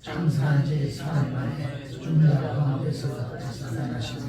장사한지 사람만의 중자 가운데서 자산하시며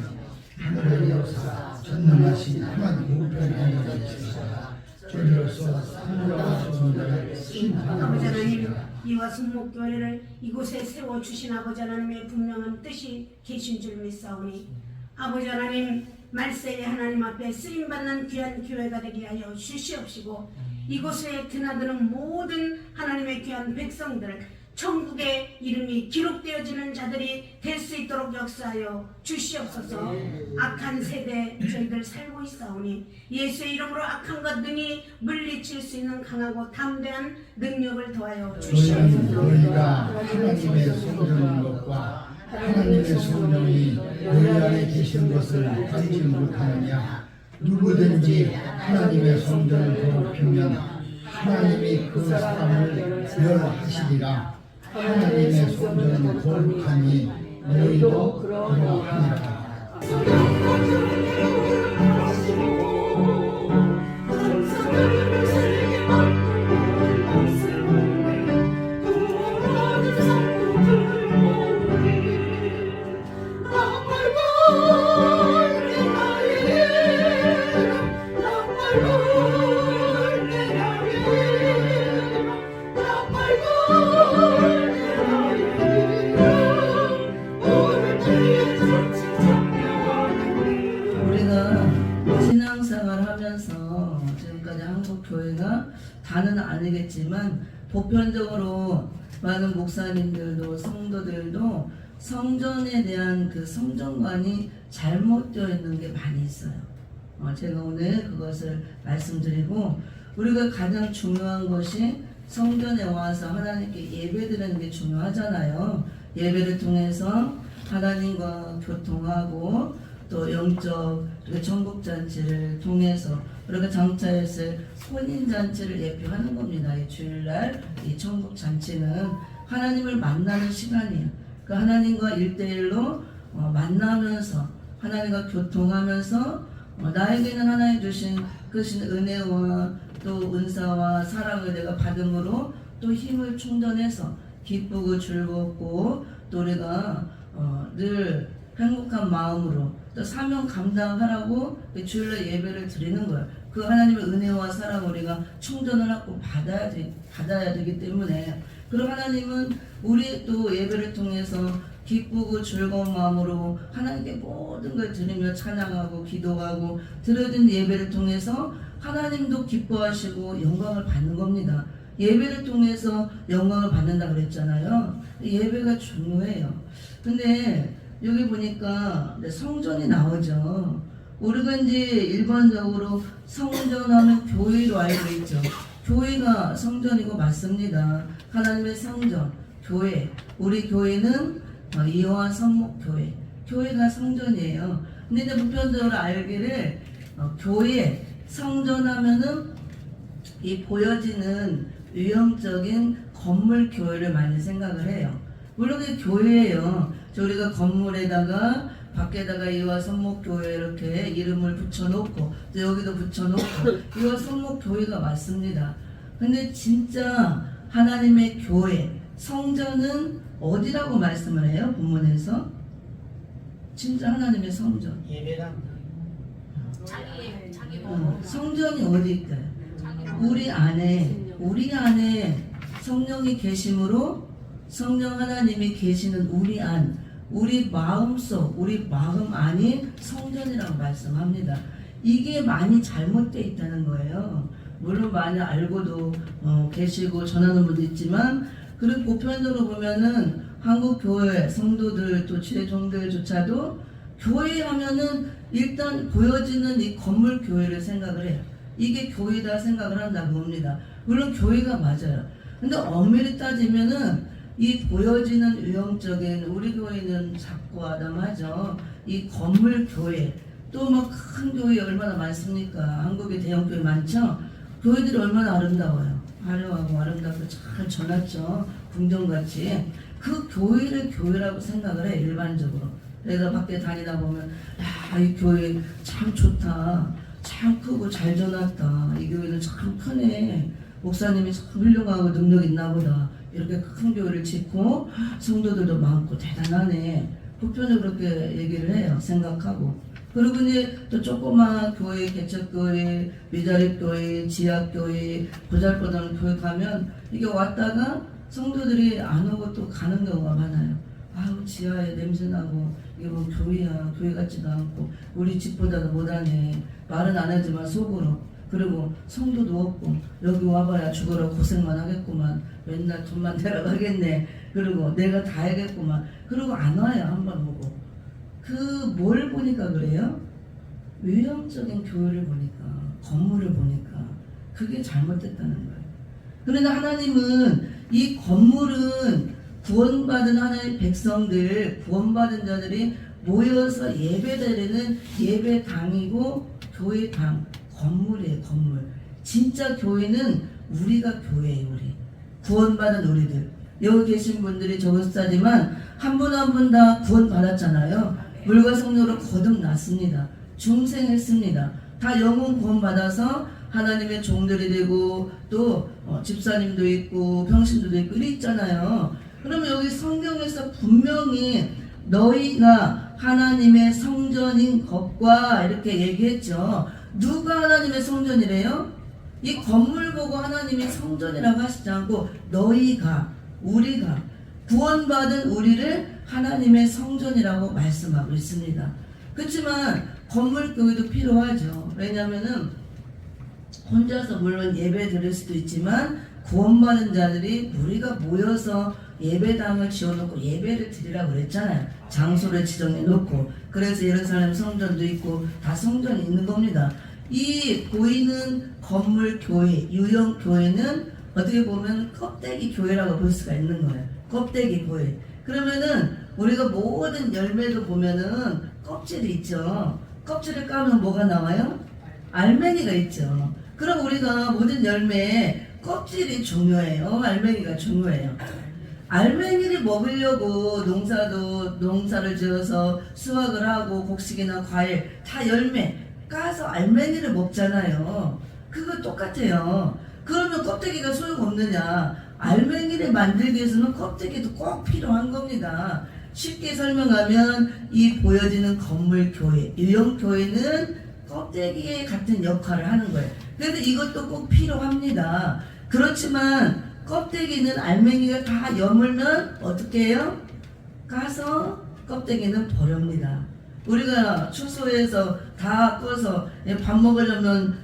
하늘을 여사 전능하신 하나님 우편에 앉아계시사 저리로서 사물과 존재를 심판하시리라. 이와 성목교회를 이곳에 세워주신 아버지 하나님의 분명한 뜻이 계신 줄 믿사오니 아버지 하나님 말세의 하나님 앞에 쓰임받는 귀한 교회가 되게 하여 주시옵시고 이곳에 드나드는 모든 하나님의 귀한 백성들 천국의 이름이 기록되어지는 자들이 될 수 있도록 역사하여 주시옵소서. 악한 세대 저희들 살고 있사오니 주의 이름으로 악한 것 등이 물리칠 수 있는 강하고 담대한 능력을 더하여 주시옵소서. 너희가 하나님의 성령인 것과 하나님의 성령이 너희 안에 계신 것을 알지 못하느냐. 누구든지 하나님의 성전을 더럽히면 하나님이 그 사람을 멸하시리라. 하나님의 성전은 거룩하니 너희도 그러하니라. 지금까지 한국교회가 다는 아니겠지만 보편적으로 많은 목사님들도 성도들도 성전에 대한 그 성전관이 잘못되어 있는 게 많이 있어요. 제가 오늘 그것을 말씀드리고 우리가 가장 중요한 것이 성전에 와서 하나님께 예배드리는 게 중요하잖아요. 예배를 통해서 하나님과 교통하고 또 영적 천국잔치를 통해서 우리가 장차했을 혼인잔치를 예표하는 겁니다. 이 주일날 이 천국잔치는 하나님을 만나는 시간이에요. 그 하나님과 1대1로 만나면서 하나님과 교통하면서 나에게는 하나님 주신 그 은혜와 또 은사와 사랑을 내가 받음으로 또 힘을 충전해서 기쁘고 즐겁고 또 우리가 늘 행복한 마음으로 또 사명 감당하라고 주일날 예배를 드리는 거예요. 그 하나님의 은혜와 사랑을 우리가 충전을 하고 받아야 되기 때문에 그럼 하나님은 우리 또 예배를 통해서 기쁘고 즐거운 마음으로 하나님께 모든 걸 드리며 찬양하고 기도하고 드려진 예배를 통해서 하나님도 기뻐하시고 영광을 받는 겁니다. 예배를 통해서 영광을 받는다 그랬잖아요. 예배가 중요해요. 근데 여기 보니까 성전이 나오죠. 우리가 이제 일반적으로 성전하면 교회로 알고 있죠. 교회가 성전이고 맞습니다. 하나님의 성전, 교회. 우리 교회는 이화 성목교회. 교회가 성전이에요. 근데 이제 보편적으로 알기를 교회, 성전하면은 이 보여지는 위형적인 건물 교회를 많이 생각을 해요. 물론 그게 교회예요. 우리가 건물에다가 밖에다가 이화 성목교회 이렇게 이름을 붙여놓고 또 여기도 붙여놓고 이화 성목교회가 맞습니다. 근데 진짜 하나님의 교회 성전은 어디라고 말씀을 해요? 본문에서 진짜 하나님의 성전 예배당 성전이 어디 있까요? 우리 안에 성령이 계심으로 성령 하나님이 계시는 우리 안, 우리 마음속, 우리 마음 안이 성전이라고 말씀합니다. 이게 많이 잘못되어 있다는 거예요. 물론 많이 알고도 계시고 전하는 분도 있지만 그리고 보편적으로 보면은 한국 교회 성도들 또 지회종들조차도 교회 하면은 일단 보여지는 이 건물 교회를 생각을 해요. 이게 교회다 생각을 한다고 봅니다. 물론 교회가 맞아요. 근데 엄밀히 따지면은 이 보여지는 유형적인 우리 교회는 작고 아담하죠. 이 건물 교회 또 막 큰 교회 얼마나 많습니까? 한국에 대형 교회 많죠. 교회들이 얼마나 아름다워요. 화려하고 아름답고 잘 전놨죠. 궁전같이 그 교회를 교회라고 생각을 해 일반적으로. 그래서 밖에 다니다 보면 야 이 교회 참 좋다, 참 크고 잘 지어놨다, 이 교회는 참 크네, 목사님이 참 훌륭하고 능력 있나 보다, 이렇게 큰 교회를 짓고 성도들도 많고 대단하네, 보편을 그렇게 얘기를 해요. 생각하고. 그리고 이제 또 조그마한 교회, 개척교회, 미자립교회, 지하교회, 보잘것없는 교회 가면 이게 왔다가 성도들이 안 오고 또 가는 경우가 많아요. 아우, 지하에 냄새나고 이게 뭐 교회야, 교회 같지도 않고 우리 집보다도 못하네, 말은 안 하지만 속으로. 그리고 성도도 없고 여기 와봐야 죽으러 고생만 하겠구만, 맨날 돈만 내려가겠네, 그리고 내가 다 해야겠구만, 그리고 안 와요. 한번 오고. 그 뭘 보니까 그래요? 외형적인 교회를 보니까, 건물을 보니까 그게 잘못됐다는 거예요. 그런데 하나님은 이 건물은 구원받은 하나님의 백성들, 구원받은 자들이 모여서 예배드리는 예배당이고, 교회당, 건물이에요. 건물. 진짜 교회는 우리가 교회예요. 우리 구원받은 우리들. 여기 계신 분들이 저것하지만 한 분 한 분 다 구원받았잖아요. 물과 성령으로 거듭났습니다. 중생했습니다. 다 영혼 구원받아서 하나님의 종들이 되고, 또 집사님도 있고 평신도도 있고 이래 있잖아요. 그러면 여기 성경에서 분명히 너희가 하나님의 성전인 것과 이렇게 얘기했죠. 누가 하나님의 성전이래요? 이 건물 보고 하나님의 성전이라고 하시지 않고 너희가, 우리가, 구원받은 우리를 하나님의 성전이라고 말씀하고 있습니다. 그렇지만 건물 교회도 필요하죠. 왜냐하면은 혼자서 물론 예배 드릴 수도 있지만 구원받은 자들이 우리가 모여서 예배당을 지어놓고 예배를 드리라고 그랬잖아요. 장소를 지정해 놓고. 그래서 예루살렘 성전도 있고 다 성전이 있는 겁니다. 이 보이는 건물 교회, 유형 교회는 어떻게 보면 껍데기 교회라고 볼 수가 있는 거예요. 껍데기 교회. 그러면은 우리가 모든 열매도 보면은 껍질이 있죠. 껍질을 까면 뭐가 나와요? 알맹이가 있죠. 그럼 우리가 모든 열매에 껍질이 중요해요. 알맹이가 중요해요. 알맹이를 먹으려고 농사를 지어서 수확을 하고 곡식이나 과일 다 열매 까서 알맹이를 먹잖아요. 그거 똑같아요. 그러면 껍데기가 소용없느냐? 알맹이를 만들기 위해서는 껍데기도 꼭 필요한 겁니다. 쉽게 설명하면 이 보여지는 건물 교회, 유형 교회는 껍데기 같은 역할을 하는 거예요. 그래서 이것도 꼭 필요합니다. 그렇지만 껍데기는 알맹이가 다 여물면 어떻게 해요? 까서 껍데기는 버립니다. 우리가 추수해서 다 꺼서 밥 먹으려면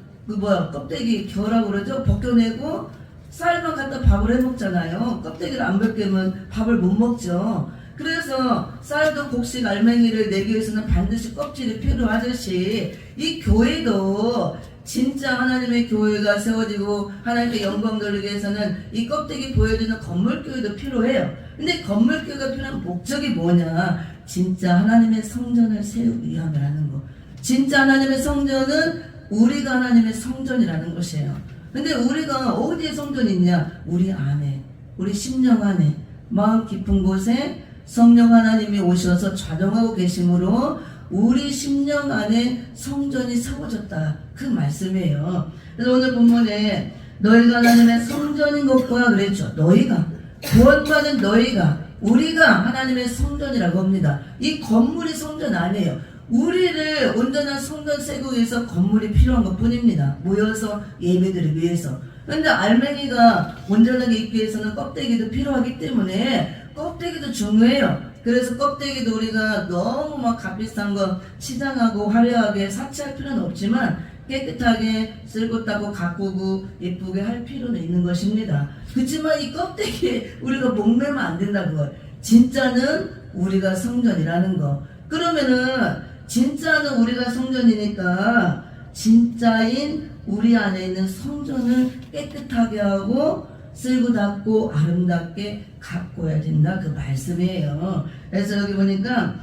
껍데기 겨라고 그러죠? 벗겨내고 쌀만 갖다 밥을 해 먹잖아요. 껍데기를 안 벗기면 밥을 못 먹죠. 그래서 쌀도 곡식 알맹이를 내기 위해서는 반드시 껍질이 필요하듯이 이 교회도 진짜 하나님의 교회가 세워지고 하나님께 영광 돌리기 위해서는 이 껍데기 보여주는 건물교회도 필요해요. 근데 건물교회가 필요한 목적이 뭐냐? 진짜 하나님의 성전을 세우기 위함이라는 거. 진짜 하나님의 성전은 우리가 하나님의 성전이라는 것이에요. 근데 우리가 어디에 성전이 있냐? 우리 안에, 우리 심령 안에, 마음 깊은 곳에 성령 하나님이 오셔서 좌정하고 계심으로 우리 심령 안에 성전이 세워졌다. 그 말씀이에요. 그래서 오늘 본문에 너희가 하나님의 성전인 것과 그랬죠. 너희가, 구원받은 너희가, 우리가 하나님의 성전이라고 합니다. 이 건물이 성전 아니에요. 우리를 온전한 성전 세우기 위해서 건물이 필요한 것 뿐입니다. 모여서 예배드리기 위해서. 그런데 알맹이가 온전하게 있기 위해서는 껍데기도 필요하기 때문에 껍데기도 중요해요. 그래서 껍데기도 우리가 너무 막 값비싼 거 치장하고 화려하게 사치할 필요는 없지만 깨끗하게 쓸고 닦고 가꾸고 예쁘게 할 필요는 있는 것입니다. 그렇지만 이 껍데기에 우리가 목매면 안 된다는 거. 진짜는 우리가 성전이라는 거. 그러면은 진짜는 우리가 성전이니까 진짜인 우리 안에 있는 성전을 깨끗하게 하고 쓸고 닦고 아름답게 가꿔야 된다. 그 말씀이에요. 그래서 여기 보니까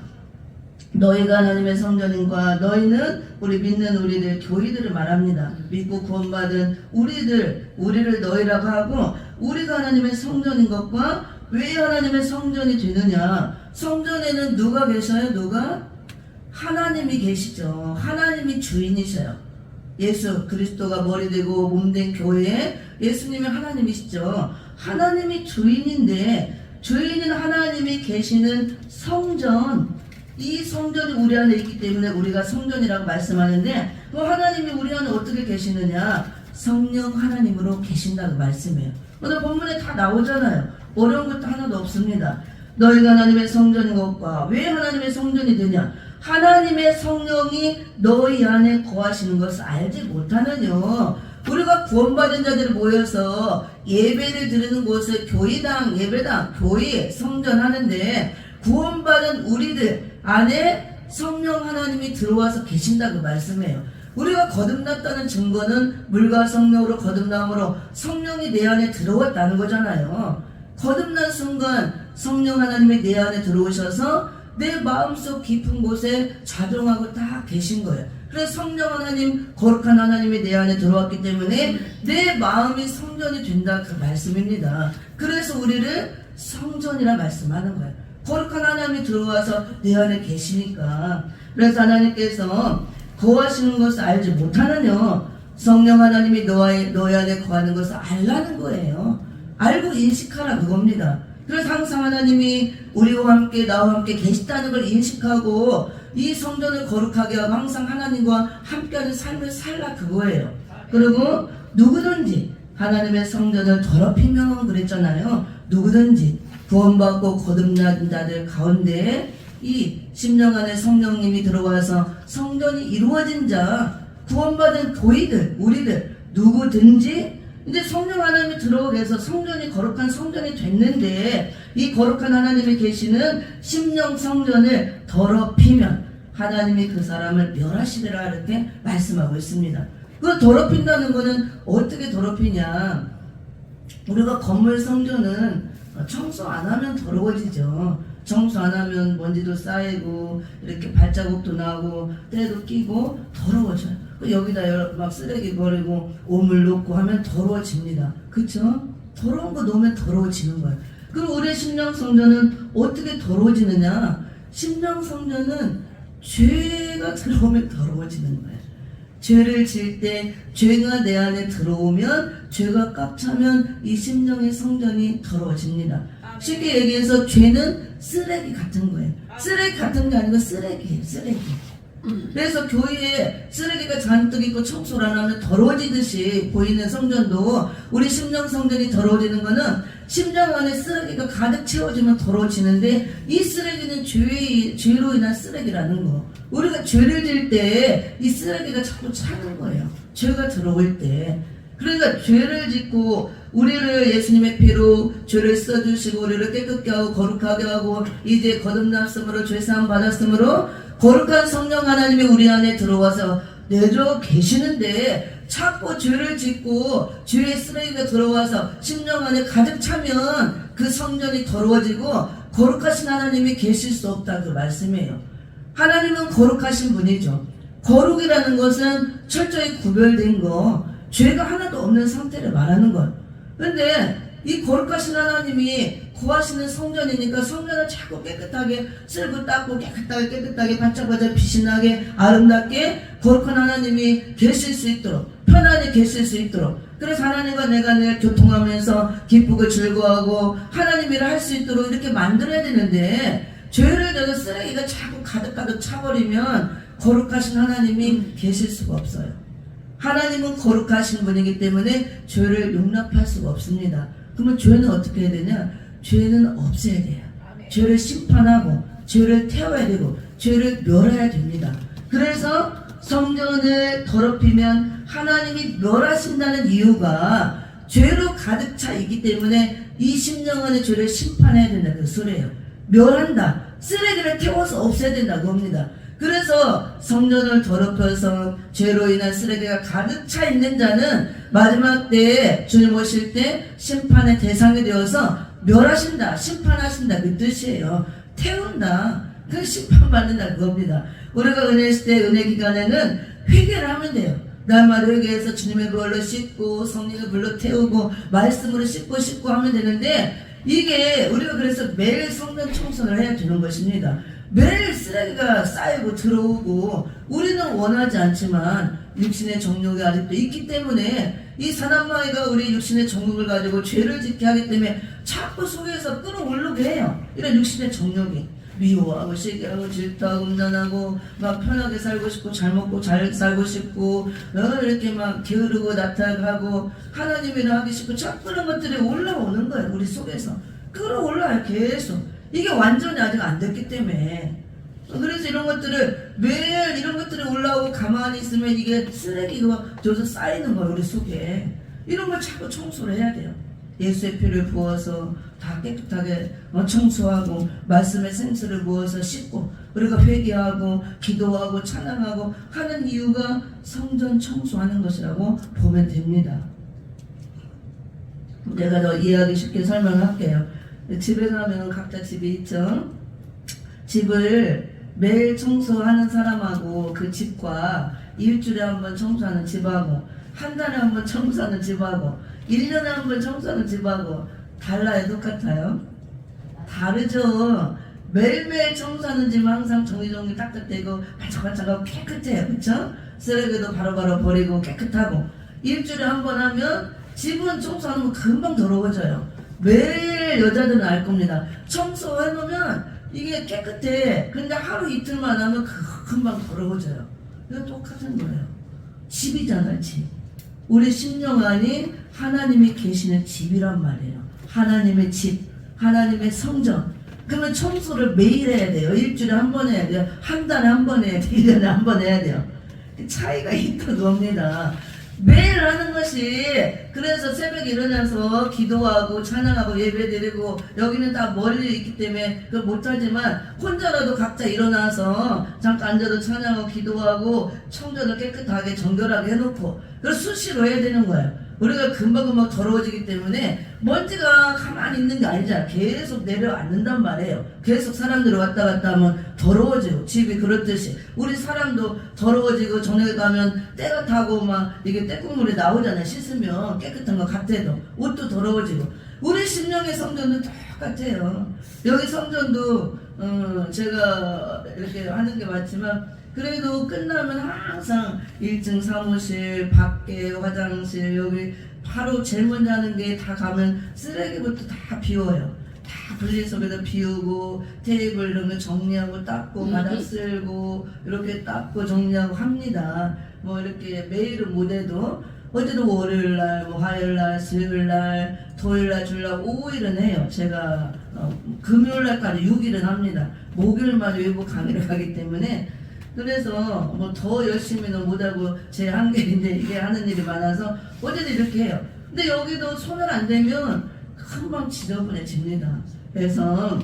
너희가 하나님의 성전인과 너희는 우리 믿는 우리들 교회들을 말합니다. 믿고 구원받은 우리를 너희라고 하고 우리가 하나님의 성전인 것과 왜 하나님의 성전이 되느냐? 성전에는 누가 계셔요? 누가? 하나님이 계시죠. 하나님이 주인이셔요. 예수 그리스도가 머리 되고 몸된 교회에 예수님이 하나님이시죠. 하나님이 주인인데 주인인 하나님이 계시는 성전, 이 성전이 우리 안에 있기 때문에 우리가 성전이라고 말씀하는데 그 하나님이 우리 안에 어떻게 계시느냐? 성령 하나님으로 계신다고 말씀해요. 오늘 본문에 다 나오잖아요. 어려운 것도 하나도 없습니다. 너희가 하나님의 성전인 것과 왜 하나님의 성전이 되냐? 하나님의 성령이 너희 안에 거하시는 것을 알지 못하느뇨. 우리가 구원받은 자들이 모여서 예배를 드리는 곳을 교회당, 예배당, 교회, 성전 하는데 구원받은 우리들 안에 성령 하나님이 들어와서 계신다고 말씀해요. 우리가 거듭났다는 증거는 물과 성령으로 거듭남으로 성령이 내 안에 들어왔다는 거잖아요. 거듭난 순간 성령 하나님이 내 안에 들어오셔서 내 마음속 깊은 곳에 자동하고 딱 계신 거예요. 그래서 성령 하나님, 거룩한 하나님이 내 안에 들어왔기 때문에 내 마음이 성전이 된다 그 말씀입니다. 그래서 우리를 성전이라 말씀하는 거예요. 거룩한 하나님이 들어와서 내 안에 계시니까. 그래서 하나님께서 거하시는 것을 알지 못하느뇨. 성령 하나님이 너희 안에 거하는 것을 알라는 거예요. 알고 인식하라 그겁니다. 그래서 항상 하나님이 우리와 함께 나와 함께 계시다는 걸 인식하고 이 성전을 거룩하게 하고 항상 하나님과 함께하는 삶을 살라 그거예요. 그리고 누구든지 하나님의 성전을 더럽히면 그랬잖아요. 누구든지 구원받고 거듭난 자들 가운데 이 심령 안에 성령님이 들어와서 성전이 이루어진 자, 구원받은 교회들, 우리들 누구든지 이제 성령 하나님이 들어오게 해서 성전이 거룩한 성전이 됐는데 이 거룩한 하나님이 계시는 심령 성전을 더럽히면 하나님이 그 사람을 멸하시리라 이렇게 말씀하고 있습니다. 그 더럽힌다는 거는 어떻게 더럽히냐? 우리가 건물 성전은 청소 안 하면 더러워지죠. 청소 안 하면 먼지도 쌓이고 이렇게 발자국도 나고 때도 끼고 더러워져요. 여기다 막 쓰레기 버리고 오물 놓고 하면 더러워집니다. 그쵸? 더러운 거 놓으면 더러워지는 거예요. 그럼 우리의 심령 성전은 어떻게 더러워지느냐? 심령 성전은 죄가 들어오면 더러워지는 거예요. 죄를 지을 때 죄가 내 안에 들어오면 죄가 꽉 차면 이 심령의 성전이 더러워집니다. 쉽게 얘기해서 죄는 쓰레기 같은 거예요. 쓰레기 같은 게 아니고 쓰레기예요. 쓰레기. 그래서 교회에 쓰레기가 잔뜩 있고 청소를 안 하면 더러워지듯이 보이는 성전도 우리 심령 성전이 더러워지는 거는 심령 안에 쓰레기가 가득 채워지면 더러워지는데 이 쓰레기는 죄로 인한 쓰레기라는 거. 우리가 죄를 질 때 이 쓰레기가 자꾸 차는 거예요. 죄가 들어올 때. 그러니까 죄를 짓고 우리를 예수님의 피로 죄를 써주시고 우리를 깨끗게 하고 거룩하게 하고 이제 거듭났으므로 죄사함 받았으므로 거룩한 성령 하나님이 우리 안에 들어와서 내줘 계시는데 자꾸 죄를 짓고 죄의 쓰레기가 들어와서 심령 안에 가득 차면 그 성전이 더러워지고 거룩하신 하나님이 계실 수 없다 그 말씀이에요. 하나님은 거룩하신 분이죠. 거룩이라는 것은 철저히 구별된 거, 죄가 하나도 없는 상태를 말하는 거예요. 근데 이 거룩하신 하나님이 구하시는 성전이니까 성전을 자꾸 깨끗하게 쓸고 닦고 깨끗하게 반짝반짝 빛이 나게 아름답게 거룩한 하나님이 계실 수 있도록 편안히 계실 수 있도록 그래서 하나님과 내가 늘 교통하면서 기쁘고 즐거워하고 하나님 일을 할 수 있도록 이렇게 만들어야 되는데 죄를 져서 쓰레기가 자꾸 가득 차버리면 거룩하신 하나님이 계실 수가 없어요. 하나님은 거룩하신 분이기 때문에 죄를 용납할 수가 없습니다. 그러면 죄는 어떻게 해야 되냐? 죄는 없애야 돼요. 죄를 심판하고 죄를 태워야 되고 죄를 멸해야 됩니다. 그래서 성전을 더럽히면 하나님이 멸하신다는 이유가 죄로 가득 차 있기 때문에 이 심령 안의 죄를 심판해야 된다 그 소리예요. 멸한다. 쓰레기를 태워서 없애야 된다고 합니다. 그래서 성전을 더럽혀서 죄로 인한 쓰레기가 가득 차 있는 자는 마지막 때에 주님 오실 때 심판의 대상이 되어서 멸하신다, 심판하신다 그 뜻이에요. 태운다. 그 심판받는다 그겁니다. 우리가 은혜 있을 때 은혜 기간에는 회개를 하면 돼요. 날마다 회개해서 주님의 불로 씻고 성령의 불로 태우고 말씀으로 씻고 하면 되는데 이게 우리가 그래서 매일 성전 청소를 해야 되는 것입니다. 매일 쓰레기가 쌓이고 들어오고 우리는 원하지 않지만 육신의 정욕이 아직도 있기 때문에 이 사람마이가 우리 육신의 정욕을 가지고 죄를 짓게 하기 때문에 자꾸 속에서 끌어올르게 해요. 이런 육신의 정욕이 미워하고 시기하고 질투하고 음란하고 막 편하게 살고 싶고 잘 먹고 잘 살고 싶고 이렇게 막 게으르고 나타나고 하나님이라 하기 싫고 자꾸 그런 것들이 올라오는 거예요. 우리 속에서 끌어올라요. 계속. 이게 완전히 아직 안 됐기 때문에. 그래서 이런 것들을 매일 이런 것들이 올라오고 가만히 있으면 이게 쓰레기가 저서 쌓이는 거예요. 우리 속에. 이런 걸 자꾸 청소를 해야 돼요. 예수의 피를 부어서 다 깨끗하게 청소하고 말씀의 생수를 부어서 씻고 우리가 회개하고 기도하고 찬양하고 하는 이유가 성전 청소하는 것이라고 보면 됩니다. 내가 더 이해하기 쉽게 설명할게요. 집에 가면 각자 집이 있죠. 집을 매일 청소하는 사람하고 그 집과 일주일에 한 번 청소하는 집하고 한 달에 한 번 청소하는 집하고 1년에 한 번 청소하는 집하고 달라요? 똑같아요? 다르죠. 매일매일 청소하는 집은 항상 정리정리 딱딱되고 반짝반짝하고 깨끗해요. 그쵸? 쓰레기도 바로바로 버리고 깨끗하고 일주일에 한 번 하면 집은 청소하는 거 금방 더러워져요. 매일 여자들은 알 겁니다. 청소해놓으면 이게 깨끗해. 근데 하루 이틀만 하면 금방 더러워져요. 이거 똑같은 거예요. 집이잖아요. 집. 우리 심령 안이 하나님이 계시는 집이란 말이에요. 하나님의 집, 하나님의 성전. 그러면 청소를 매일 해야 돼요. 일주일에 한 번 해야 돼요. 한 달에 한 번 해야 돼요. 1년에 한 번 해야 돼요. 차이가 있던 겁니다. 매일 하는 것이. 그래서 새벽에 일어나서 기도하고 찬양하고 예배드리고 여기는 다 멀리 있기 때문에 그걸 못하지만 혼자라도 각자 일어나서 잠깐 앉아도 찬양하고 기도하고 청전을 깨끗하게 정결하게 해놓고 그걸 수시로 해야 되는 거예요. 우리가 금방금방 더러워지기 때문에 먼지가 가만히 있는 게 아니잖아. 계속 내려앉는단 말이에요. 계속 사람들이 왔다 갔다 하면 더러워지고 집이 그렇듯이 우리 사람도 더러워지고 저녁에 가면 때가 타고 막 이게 때국물이 나오잖아요. 씻으면 깨끗한 것 같아도 옷도 더러워지고 우리 심령의 성전도 똑같아요. 여기 성전도 제가 이렇게 하는 게 맞지만 그래도 끝나면 항상 1층 사무실, 밖에 화장실, 여기 바로 제일 먼저 하는 게 다 가면 쓰레기부터 다 비워요. 다 분리수거에다 비우고 테이블 이런 거 정리하고 닦고 바닥 쓸고 이렇게 닦고 정리하고 합니다. 뭐 이렇게 매일은 못해도 어제도 월요일날, 뭐 화요일날, 수요일날, 토요일날, 주일날 5일은 해요. 제가 금요일날까지 6일은 합니다. 목요일마다 외부 강의를 가기 때문에 그래서 뭐 더 열심히는 못하고 제 한계인데 이게 하는 일이 많아서 어제도 이렇게 해요. 근데 여기도 손을 안 대면 금방 지저분해집니다. 그래서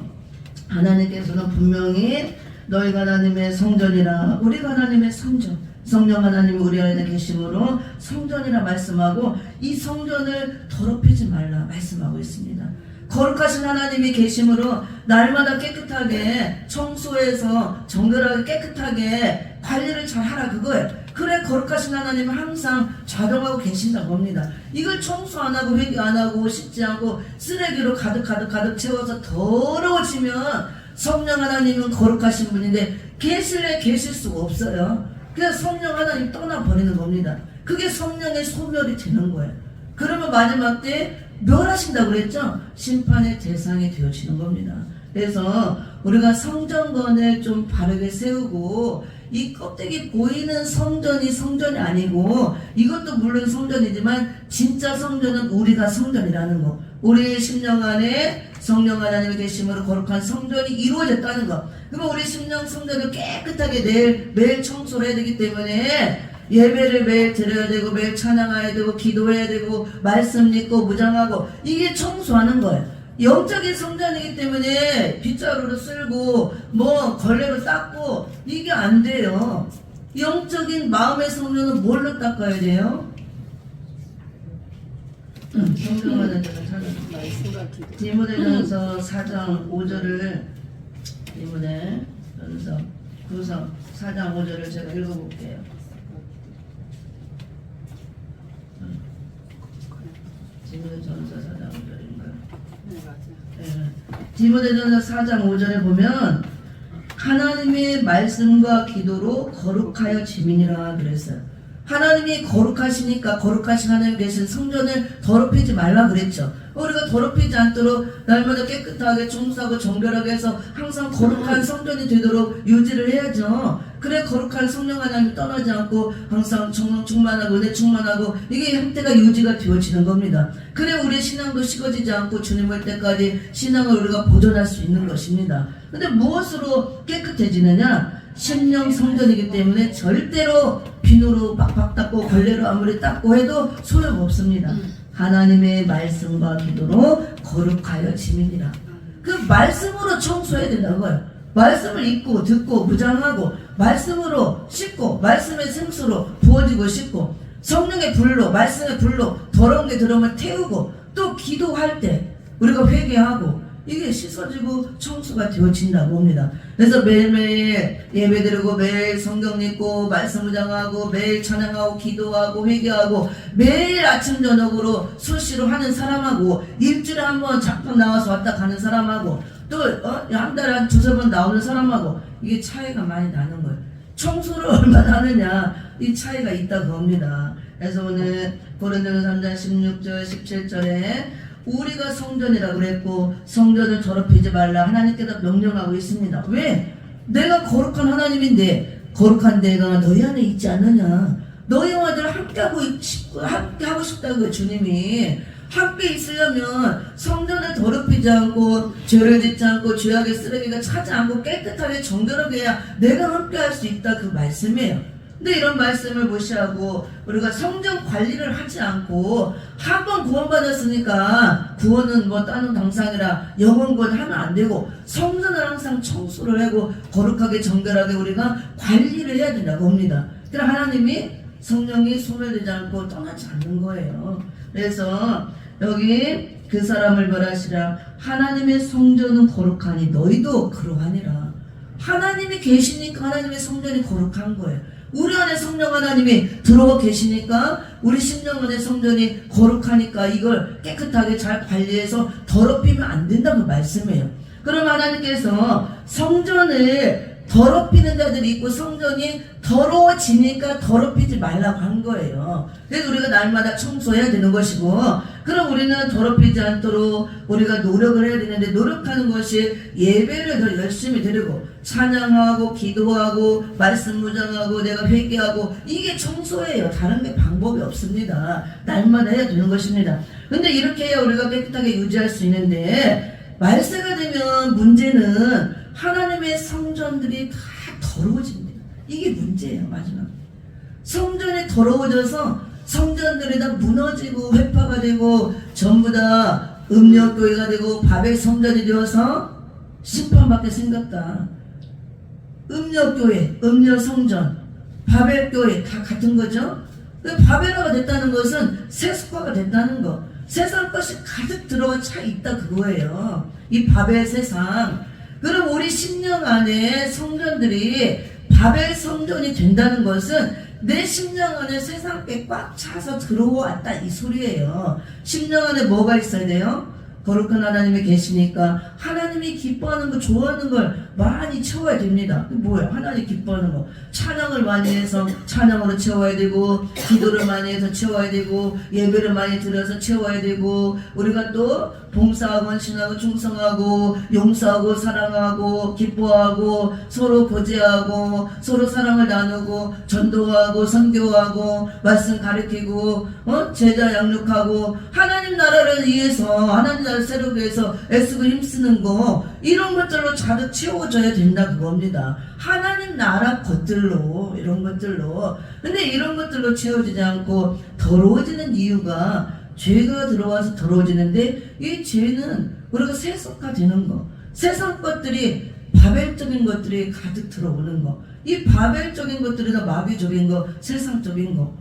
하나님께서는 분명히 너희가 하나님의 성전이라 우리가 하나님의 성전 성령 하나님이 우리 안에 계심으로 성전이라 말씀하고 이 성전을 더럽히지 말라 말씀하고 있습니다. 거룩하신 하나님이 계심으로 날마다 깨끗하게 청소해서 정결하게 깨끗하게 관리를 잘 하라 그거예요. 그래 거룩하신 하나님은 항상 작용하고 계신다고 합니다. 이걸 청소 안 하고 회개 안 하고 씻지 않고 쓰레기로 가득 채워서 더러워지면 성령 하나님은 거룩하신 분인데 계실래 계실 수가 없어요. 그래서 성령 하나님 떠나버리는 겁니다. 그게 성령의 소멸이 되는 거예요. 그러면 마지막 때 멸하신다고 그랬죠? 심판의 대상이 되어지는 겁니다. 그래서 우리가 성전건을 좀 바르게 세우고 이 껍데기 보이는 성전이 성전이 아니고 이것도 물론 성전이지만 진짜 성전은 우리가 성전이라는 거. 우리의 심령 안에 성령 하나님이 계심으로 거룩한 성전이 이루어졌다는 거. 그러면 우리 심령 성전을 깨끗하게 매일 청소를 해야 되기 때문에 예배를 매일 드려야 되고 매일 찬양해야 되고 기도해야 되고 말씀 읽고 무장하고 이게 청소하는 거예요. 영적인 성전이기 때문에 빗자루로 쓸고 뭐 걸레로 닦고 이게 안 돼요. 영적인 마음의 성전은 뭘로 닦아야 돼요? 성경하는 데가 찾아서 디모데전서 4장 5절을 디모데전서 4장 5절을 제가 읽어볼게요. 디모데전서 4장 5절인가요? 네, 디모데전서 4장 5절에 보면 하나님의 말씀과 기도로 거룩하여 지민이라 그랬어요. 하나님이 거룩하시니까 거룩하신 하나님 계신 성전을 더럽히지 말라 그랬죠. 우리가 더럽히지 않도록 날마다 깨끗하게 청소하고 정결하게 해서 항상 거룩한 성전이 되도록 유지를 해야죠. 그래 거룩한 성령 하나님이 떠나지 않고 항상 충만하고 은혜 충만하고 이게 형태가 유지가 되어지는 겁니다. 그래 우리 신앙도 식어지지 않고 주님 올 때까지 신앙을 우리가 보존할 수 있는 것입니다. 근데 무엇으로 깨끗해지느냐? 신령 성전이기 때문에 절대로 비누로 빡빡 닦고 걸레로 아무리 닦고 해도 소용없습니다. 하나님의 말씀과 기도로 거룩하여 지민이라. 그 말씀으로 청소해야 된다고요. 말씀을 읽고 듣고 무장하고 말씀으로 씻고 말씀의 생수로 부어지고 씻고 성령의 불로 말씀의 불로 더러운 게 들어오면 태우고 또 기도할 때 우리가 회개하고 이게 씻어지고 청소가 되어진다고 봅니다. 그래서 매일매일 예배드리고 매일 성경 읽고 말씀 무장하고 매일 찬양하고 기도하고 회개하고 매일 아침 저녁으로 수시로 하는 사람하고 일주일에 한 번 잠깐 나와서 왔다 가는 사람하고 또 한 달에 한 두세 번 나오는 사람하고 이게 차이가 많이 나는 거예요. 청소를 얼마나 하느냐 이 차이가 있다고 봅니다. 그래서 오늘 고린도서 3장 16절 17절에 우리가 성전이라고 그랬고 성전을 더럽히지 말라 하나님께서 명령하고 있습니다. 왜? 내가 거룩한 하나님인데 거룩한 내가 너희 안에 있지 않느냐. 너희와 늘 함께하고 싶다고 주님이. 함께 있으려면 성전을 더럽히지 않고 죄를 짓지 않고 죄악의 쓰레기가 차지 않고 깨끗하게 정결하게 해야 내가 함께할 수 있다 그 말씀이에요. 근데 이런 말씀을 무시하고 우리가 성전 관리를 하지 않고 한 번 구원받았으니까 구원은 뭐 다른 당상이라 영원 구원 하면 안 되고 성전을 항상 청소를 하고 거룩하게 정결하게 우리가 관리를 해야 된다고 봅니다. 그래서 하나님이 성령이 소멸되지 않고 떠나지 않는 거예요. 그래서 여기 그 사람을 벌하시라 하나님의 성전은 거룩하니 너희도 그러하니라. 하나님이 계시니까 하나님의 성전이 거룩한 거예요. 우리 안에 성령 하나님이 들어와 계시니까 우리 심령 안에 성전이 거룩하니까 이걸 깨끗하게 잘 관리해서 더럽히면 안 된다고 말씀해요. 그럼 하나님께서 성전을 더럽히는 자들이 있고 성전이 더러워지니까 더럽히지 말라고 한 거예요. 그래서 우리가 날마다 청소해야 되는 것이고 그럼 우리는 더럽히지 않도록 우리가 노력을 해야 되는데 노력하는 것이 예배를 더 열심히 드리고 찬양하고 기도하고 말씀 무장하고 내가 회개하고 이게 청소예요. 다른 게 방법이 없습니다. 날마다 해야 되는 것입니다. 근데 이렇게 해야 우리가 깨끗하게 유지할 수 있는데 말세가 되면 문제는 하나님의 성전들이 다 더러워집니다. 이게 문제예요. 마지막 성전이 더러워져서 성전들이 다 무너지고 회파가 되고 전부 다 음력교회가 되고 바벨 성전이 되어서 심판밖에 생겼다. 음력교회, 음력성전, 바벨교회 다 같은 거죠. 바벨화가 됐다는 것은 세속화가 됐다는 거. 세상 것이 가득 들어와 차 있다 그거예요. 이 바벨 세상. 그럼 우리 심령 안에 성전들이 바벨 성전이 된다는 것은 내 심령 안에 세상 게 꽉 차서 들어왔다 이 소리예요. 심령 안에 뭐가 있어야 돼요? 거룩한 하나님이 계시니까 하나님이 기뻐하는 거 좋아하는 걸 많이 채워야 됩니다. 뭐야? 하나님 기뻐하는 거 찬양을 많이 해서 찬양으로 채워야 되고 기도를 많이 해서 채워야 되고 예배를 많이 드려서 채워야 되고 우리가 또 봉사하고 헌신하고 충성하고 용서하고 사랑하고 기뻐하고 서로 고제하고 서로 사랑을 나누고 전도하고 선교하고 말씀 가르치고 제자 양육하고 하나님 나라를 위해서 하나님 나라를 세우기 위해서 애쓰고 힘쓰는 거 이런 것들로 가득 채워져야 된다 그겁니다. 하나님 나라 것들로 이런 것들로. 근데 이런 것들로 채워지지 않고 더러워지는 이유가 죄가 들어와서 더러워지는데 이 죄는 우리가 세속화되는 거 세상 것들이 바벨적인 것들이 가득 들어오는 거 이 바벨적인 것들이 다 마귀적인 거 세상적인 거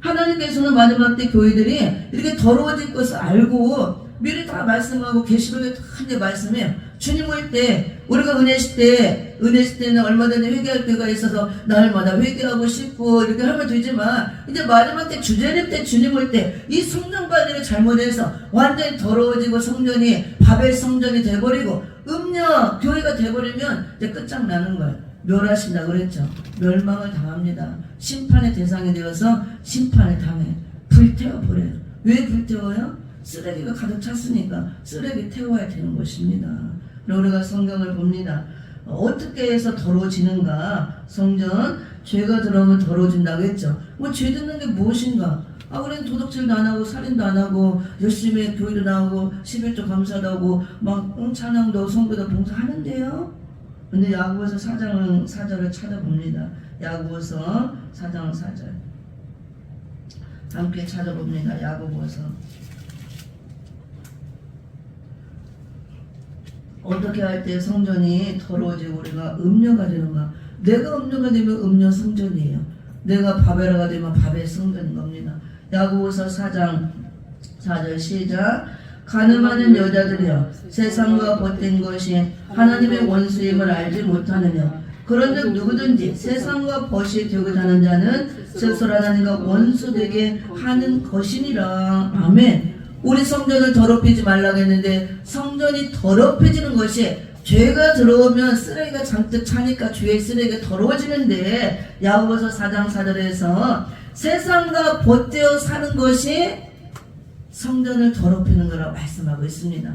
하나님께서는 마지막 때 교회들이 이렇게 더러워질 것을 알고 미리 다 말씀하고 계시록에 다 이제 말씀해요. 주님 올 때 우리가 은혜식 때는 얼마든지 회개할 때가 있어서 날마다 회개하고 싶고 이렇게 하면 되지만 이제 마지막 때 주제립 때 주님 올 때 이 성전 관리를 잘못해서 완전히 더러워지고 성전이 바벨 성전이 돼버리고 음녀 교회가 돼버리면 이제 끝장나는 거예요. 멸하신다 그랬죠. 멸망을 당합니다. 심판의 대상이 되어서 심판을 당해. 불태워버려요. 왜 불태워요? 쓰레기가 가득 찼으니까 쓰레기 태워야 되는 것입니다. 우리가 성경을 봅니다. 어떻게 해서 더러워지는가? 성전 죄가 들어오면 더러워진다고 했죠. 뭐 죄 짓는 게 무엇인가? 우리는 도덕질도 안 하고 살인도 안 하고 열심히 교회도 나오고 11조 감사도 하고 막 찬양도 성교도 봉사하는데요. 근데 야고보서 4절을 찾아봅니다. 야고보서 4장 4절 함께 찾아봅니다. 야고보서 어떻게 할 때 성전이 더러워지고 우리가 음녀가 되는가? 내가 음녀가 되면 음녀 성전이에요. 내가 바벨화가 되면 바벨 성전인 겁니다. 야고보서 4장 4절 시작. 가늠하는 여자들이여 세상과 벗된 것이 하나님의 원수임을 알지 못하느냐. 그런즉 누구든지 세상과 벗이 되고자 하는 자는 스스로 하나님과 원수되게 하는 것이니라. 아멘. 우리 성전을 더럽히지 말라고 했는데 성전이 더럽혀지는 것이 죄가 들어오면 쓰레기가 잔뜩 차니까 죄의 쓰레기가 더러워지는데 야고보서 4장 4절에서 세상과 벗되어 사는 것이 성전을 더럽히는 거라고 말씀하고 있습니다.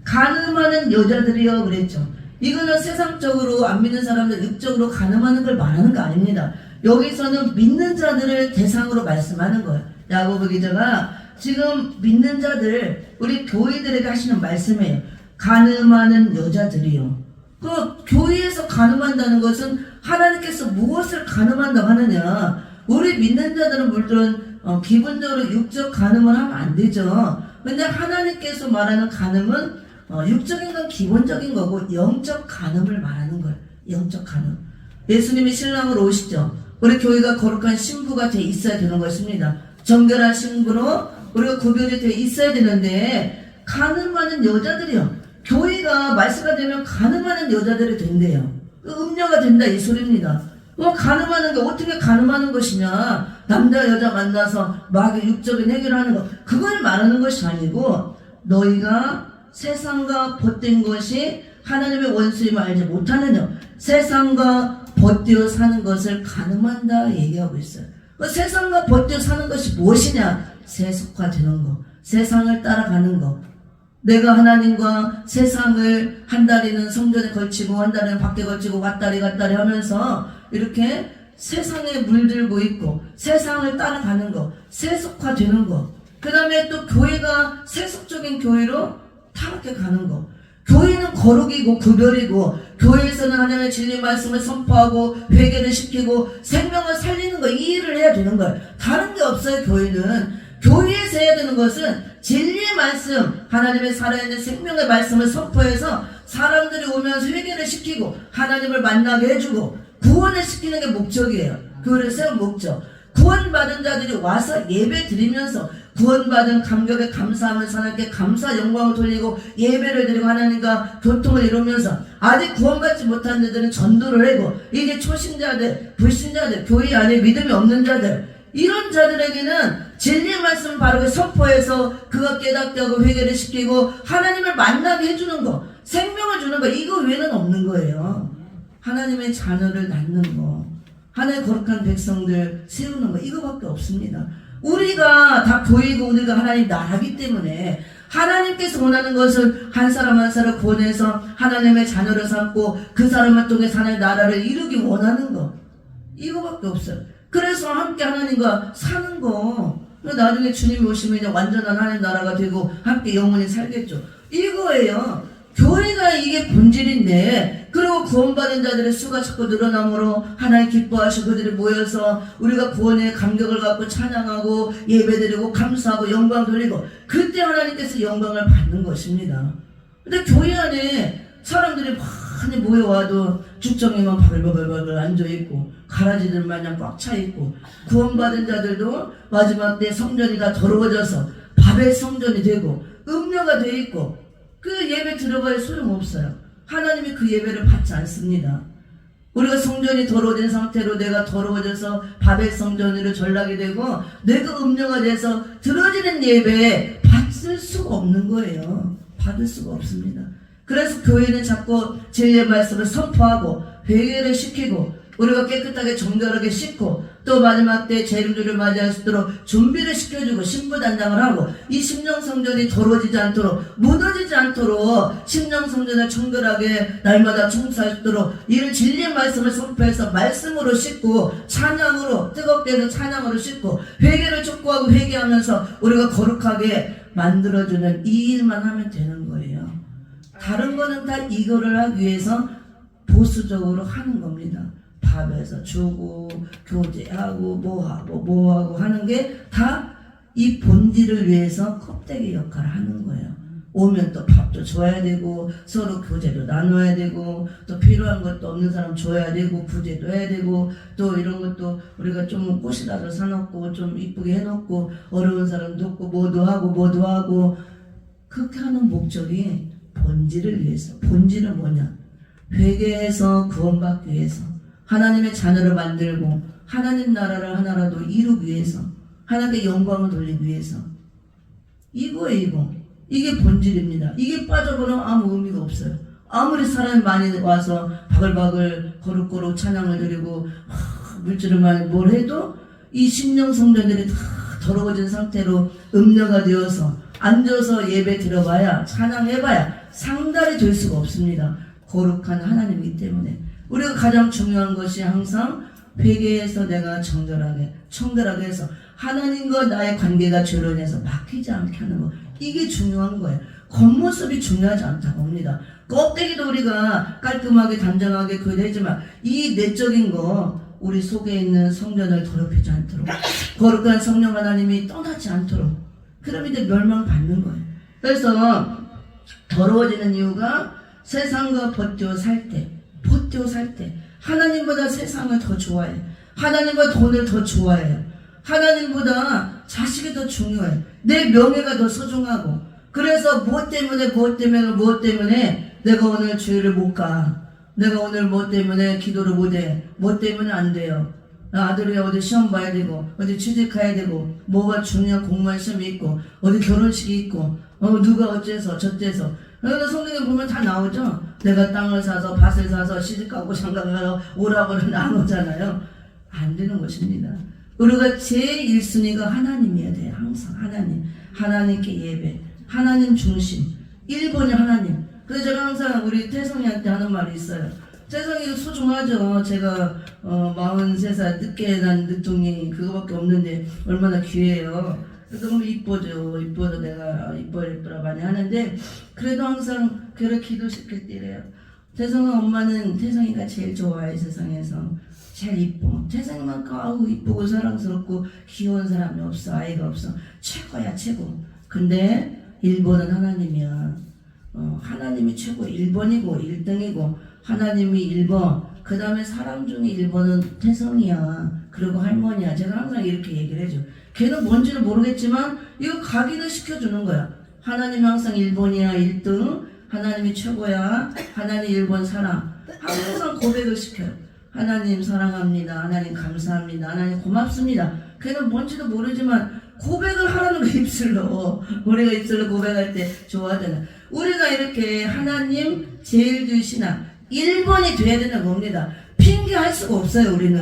간음하는 여자들이여 그랬죠. 이거는 세상적으로 안 믿는 사람들 육적으로 간음하는 걸 말하는 거 아닙니다. 여기서는 믿는 자들을 대상으로 말씀하는 거예요. 야고보 기자가 지금 믿는 자들 우리 교회들에게 하시는 말씀이에요. 간음하는 여자들이요. 그 교회에서 간음한다는 것은 하나님께서 무엇을 간음한다고 하느냐. 우리 믿는 자들은 물론 기본적으로 육적 간음을 하면 안 되죠. 근데 하나님께서 말하는 간음은 육적인 건 기본적인 거고 영적 간음을 말하는 거예요. 영적 간음. 예수님이 신랑으로 오시죠. 우리 교회가 거룩한 신부가 돼 있어야 되는 것입니다. 정결한 신부로 우리가 구별이 돼 있어야 되는데 간음하는 여자들이요. 교회가 말세가 되면 간음하는 여자들이 된대요. 음녀가 된다 이 소리입니다. 간음하는 게 어떻게 간음하는 것이냐. 남자 여자 만나서 막 육적인 행위를 하는 것 그걸 말하는 것이 아니고 너희가 세상과 벗된 것이 하나님의 원수임을 알지 못하느냐. 세상과 벗되어 사는 것을 간음한다 얘기하고 있어요. 세상과 벗되어 사는 것이 무엇이냐. 세속화되는 거, 세상을 따라가는 거. 내가 하나님과 세상을 한 다리는 성전에 걸치고 한 다리는 밖에 걸치고 왔다리 갔다리 하면서 이렇게 세상에 물들고 있고 세상을 따라가는 거, 세속화되는 거. 그 다음에 또 교회가 세속적인 교회로 타락해 가는 거. 교회는 거룩이고 구별이고 교회에서는 하나님의 진리 말씀을 선포하고 회개를 시키고 생명을 살리는 거 이 일을 해야 되는 거예요. 다른 게 없어요. 교회에서 해야 되는 것은 진리의 말씀 하나님의 살아있는 생명의 말씀을 선포해서 사람들이 오면서 회개를 시키고 하나님을 만나게 해주고 구원을 시키는 게 목적이에요. 교회를 세운 목적. 구원받은 자들이 와서 예배 드리면서 구원받은 감격에 감사하면서 하나님께 감사 영광을 돌리고 예배를 드리고 하나님과 교통을 이루면서 아직 구원받지 못한 자들은 전도를 하고 이제 초신자들, 불신자들, 교회 안에 믿음이 없는 자들 이런 자들에게는 진리의 말씀 바르게 선포해서 그가 깨닫게 하고 회개를 시키고 하나님을 만나게 해주는 거 생명을 주는 거 이거 외에는 없는 거예요. 하나님의 자녀를 낳는 거 하나님의 거룩한 백성들 세우는 거 이거밖에 없습니다. 우리가 다 교회이고 우리가 하나님 나라기 때문에 하나님께서 원하는 것을 한 사람 한 사람 구원해서 하나님의 자녀를 삼고 그 사람을 통해서 하나님의 나라를 이루기 원하는 거 이거밖에 없어요. 그래서 함께 하나님과 사는 거 나중에 주님이 오시면 이제 완전한 하나님 나라가 되고 함께 영원히 살겠죠. 이거예요. 교회가 이게 본질인데 그리고 구원받은 자들의 수가 자꾸 늘어나므로 하나님 기뻐하시고 그들이 모여서 우리가 구원의 감격을 갖고 찬양하고 예배드리고 감사하고 영광 돌리고 그때 하나님께서 영광을 받는 것입니다. 근데 교회 안에 사람들이 많이 모여와도 죽정이만 바글바글바글 앉아있고 가라지들 마냥 꽉 차있고 구원받은 자들도 마지막 때 성전이 다 더러워져서 바벨 성전이 되고 음녀가 돼 있고 그 예배 들어가야 소용없어요. 하나님이 그 예배를 받지 않습니다. 우리가 성전이 더러워진 상태로 내가 더러워져서 바벨 성전으로 전락이 되고 내가 음녀가 돼서 들어지는 예배에 받을 수가 없는 거예요. 받을 수가 없습니다. 그래서 교회는 자꾸 진리의 말씀을 선포하고 회개를 시키고 우리가 깨끗하게 정결하게 씻고 또 마지막 때 재림주를 맞이할 수 있도록 준비를 시켜주고 신부단장을 하고 이 심령성전이 더러워지지 않도록 무너지지 않도록 심령성전을 청결하게 날마다 청소할 수 있도록 이를 진리의 말씀을 선포해서 말씀으로 씻고 찬양으로 뜨겁게 해서 찬양으로 씻고 회개를 촉구하고 회개하면서 우리가 거룩하게 만들어주는 이 일만 하면 되는 거예요. 다른 거는 다 이거를 하기 위해서 보수적으로 하는 겁니다. 밥에서 주고 교제하고 뭐하고 하는 게 다 이 본질을 위해서 껍데기 역할을 하는 거예요. 오면 또 밥도 줘야 되고 서로 교제도 나눠야 되고 또 필요한 것도 없는 사람 줘야 되고 구제도 해야 되고 또 이런 것도 우리가 좀 꽃이라도 사놓고 좀 이쁘게 해놓고 어려운 사람 돕고 뭐도 하고 그렇게 하는 목적이 본질을 위해서. 본질은 뭐냐? 회개해서 구원받기 위해서 하나님의 자녀를 만들고 하나님 나라를 하나라도 이루기 위해서 하나님께 영광을 돌리기 위해서 이거예요. 이게 본질입니다. 이게 빠져버리면 아무 의미가 없어요. 아무리 사람이 많이 와서 바글바글 거룩거룩 찬양을 드리고 물질을 많이 뭘 해도 이 심령 성전들이 다 더러워진 상태로 음녀가 되어서 앉아서 예배 드려봐야 찬양해봐야 상달이 될 수가 없습니다. 거룩한 하나님이기 때문에 우리가 가장 중요한 것이 항상 회개해서 내가 청결하게 해서 하나님과 나의 관계가 조련해서 막히지 않게 하는 것, 이게 중요한 거예요. 겉모습이 중요하지 않다고 봅니다. 껍데기도 우리가 깔끔하게 단정하게 그대지만 이 내적인 거 우리 속에 있는 성전을 더럽히지 않도록 거룩한 성령 하나님이 떠나지 않도록 그럼 이제 멸망받는 거예요. 그래서 더러워지는 이유가 세상과 버티어 살 때 하나님보다 세상을 더 좋아해. 하나님보다 돈을 더 좋아해요. 하나님보다 자식이 더 중요해. 내 명예가 더 소중하고 그래서 무엇 때문에 내가 오늘 주일을 못 가. 내가 오늘 뭐 때문에 기도를 못해. 뭐 때문에 안 돼요. 아들이 어디 시험 봐야 되고 어디 취직해야 되고 뭐가 중요한 공무원 시험이 있고 어디 결혼식이 있고 누가 어째서 저째서 그래서 성경에 보면 다 나오죠. 내가 땅을 사서 밭을 사서 시집가고 장가가서 오라고는 안 오잖아요. 안 되는 것입니다. 우리가 제일 1순위가 하나님이어야 돼요. 항상 하나님께 예배, 하나님 중심, 1번이 하나님. 그래서 제가 항상 우리 태성이한테 하는 말이 있어요. 태성이가 소중하죠. 제가 43살 늦게 난 늦둥이 그거밖에 없는데 얼마나 귀해요. 너무 이뻐져. 이뻐서 내가 이뻐라 많이 하는데 그래도 항상 그렇게 기도시킬 때 이래요. 태성아 엄마는 태성이가 제일 좋아해. 세상에서 제일 이뻐. 태성이만큼 이쁘고 사랑스럽고 귀여운 사람이 없어. 아이가 없어. 최고야 최고. 근데 1번은 하나님이야. 하나님이 최고 1번이고 1등이고 하나님이 1번 그 다음에 사람 중에 1번은 태성이야. 그리고 할머니야. 제가 항상 이렇게 얘기를 해줘. 걔는 뭔지는 모르겠지만 이거 각인을 시켜주는 거야. 하나님이 항상 1번이야. 1등. 하나님이 최고야. 하나님 1번 사랑. 항상 고백을 시켜요. 하나님 사랑합니다. 하나님 감사합니다. 하나님 고맙습니다. 걔는 뭔지도 모르지만 고백을 하라는 거 입술로. 우리가 입술로 고백할 때 좋아하잖아. 우리가 이렇게 하나님 제일 주시나 1번이 돼야 되는 겁니다. 핑계할 수가 없어요. 우리는.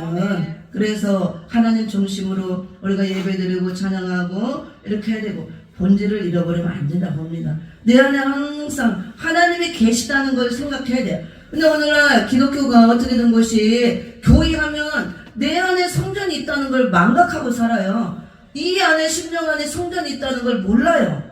그래서 하나님 중심으로 우리가 예배드리고 찬양하고 이렇게 해야 되고 본질을 잃어버리면 안 된다 봅니다. 내 안에 항상 하나님이 계시다는 걸 생각해야 돼요. 근데 오늘날 기독교가 어떻게 된 것이 교회하면 내 안에 성전이 있다는 걸 망각하고 살아요. 이 안에 심령 안에 성전이 있다는 걸 몰라요.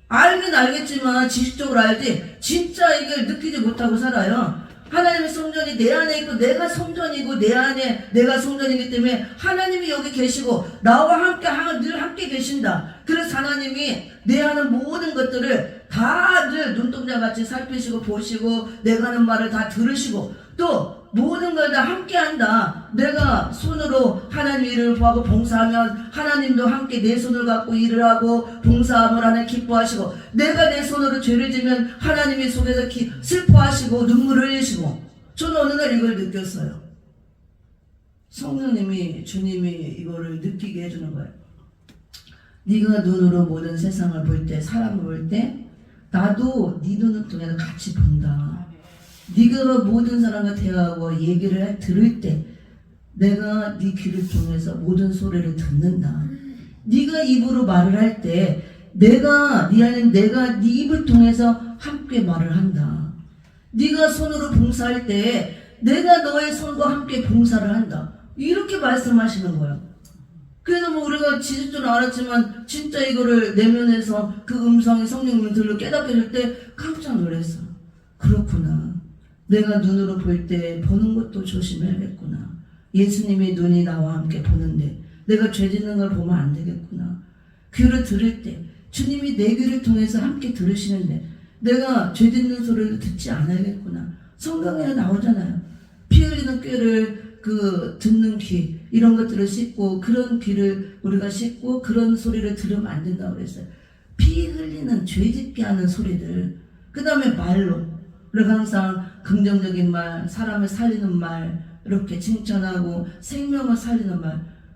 알긴 알겠지만 지식적으로 알지 진짜 이걸 느끼지 못하고 살아요. 하나님의 성전이 내 안에 있고 내가 성전이고 내 안에 내가 성전이기 때문에 하나님이 여기 계시고 나와 함께 늘 함께 계신다. 그래서 하나님이 내 하는 모든 것들을 다 늘 눈동자같이 살피시고 보시고 내가 하는 말을 다 들으시고 또 모든 걸 다 함께 한다. 내가 손으로 하나님 일을 구하고 봉사하면 하나님도 함께 내 손을 갖고 일을 하고 봉사함을 하나 기뻐하시고, 내가 내 손으로 죄를 지면 하나님이 속에서 슬퍼하시고 눈물을 흘리시고. 저는 어느 날 이걸 느꼈어요. 성령님이, 주님이 이거를 느끼게 해주는 거예요. 네가 눈으로 모든 세상을 볼 때, 사람을 볼 때 나도 네 눈을 통해서 같이 본다. 네가 모든 사람과 대화하고 얘기를 들을 때 내가 네 귀를 통해서 모든 소리를 듣는다. 네가 입으로 말을 할 때 내가 네 안에 내가 네 입을 통해서 함께 말을 한다. 네가 손으로 봉사할 때 내가 너의 손과 함께 봉사를 한다. 이렇게 말씀하시는 거예요. 그래서 뭐 우리가 지질 줄 알았지만 진짜 이거를 내면에서 그 음성이 성령님을 들려 깨닫게 될 때 깜짝 놀랐어. 그렇구나. 내가 눈으로 볼 때 보는 것도 조심해야겠구나. 예수님의 눈이 나와 함께 보는데 내가 죄 짓는 걸 보면 안 되겠구나. 귀를 들을 때 주님이 내 귀를 통해서 함께 들으시는데 내가 죄 짓는 소리를 듣지 않아야겠구나. 성경에 나오잖아요. 피 흘리는 꾀를 듣는 귀, 이런 것들을 씻고, 그런 귀를 우리가 씻고 그런 소리를 들으면 안 된다고 그랬어요. 피 흘리는, 죄짓게 하는 소리들, 그 다음에 말로 우리가 항상 긍정적인 말, 사람을 살리는 말, 이렇게 칭찬하고 생명을 살리는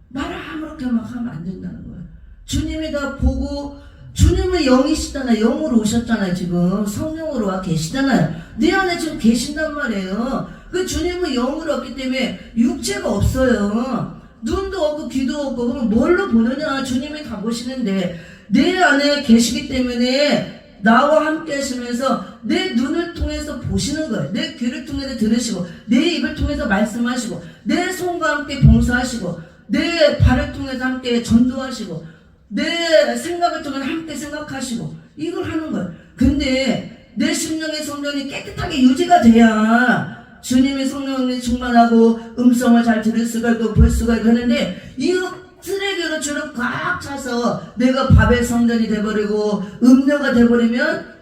말을 아무렇게 막 하면 안 된다는 거예요. 주님이 다 보고, 주님은 영이시잖아요. 영으로 오셨잖아요. 지금 성령으로 와 계시잖아요. 내 안에 지금 계신단 말이에요. 그 주님은 영으로 왔기 때문에 육체가 없어요. 눈도 없고 귀도 없고. 그럼 뭘로 보느냐? 주님이 다 보시는데 내 안에 계시기 때문에 나와 함께 하시면서 내 눈을 통해서 보시는 거예요. 내 귀를 통해서 들으시고, 내 입을 통해서 말씀하시고, 내 손과 함께 봉사하시고, 내 발을 통해서 함께 전도하시고, 내 생각을 통해서 함께 생각하시고, 이걸 하는 거예요. 근데 내 심령의 성전이 깨끗하게 유지가 돼야 주님의 성령이 충만하고 음성을 잘 들을 수가 있고 볼 수가 있고 하는데, 이거 쓰레기로 주름 꽉 차서 내가 바벨 성전이 돼버리고 음료가 돼버리면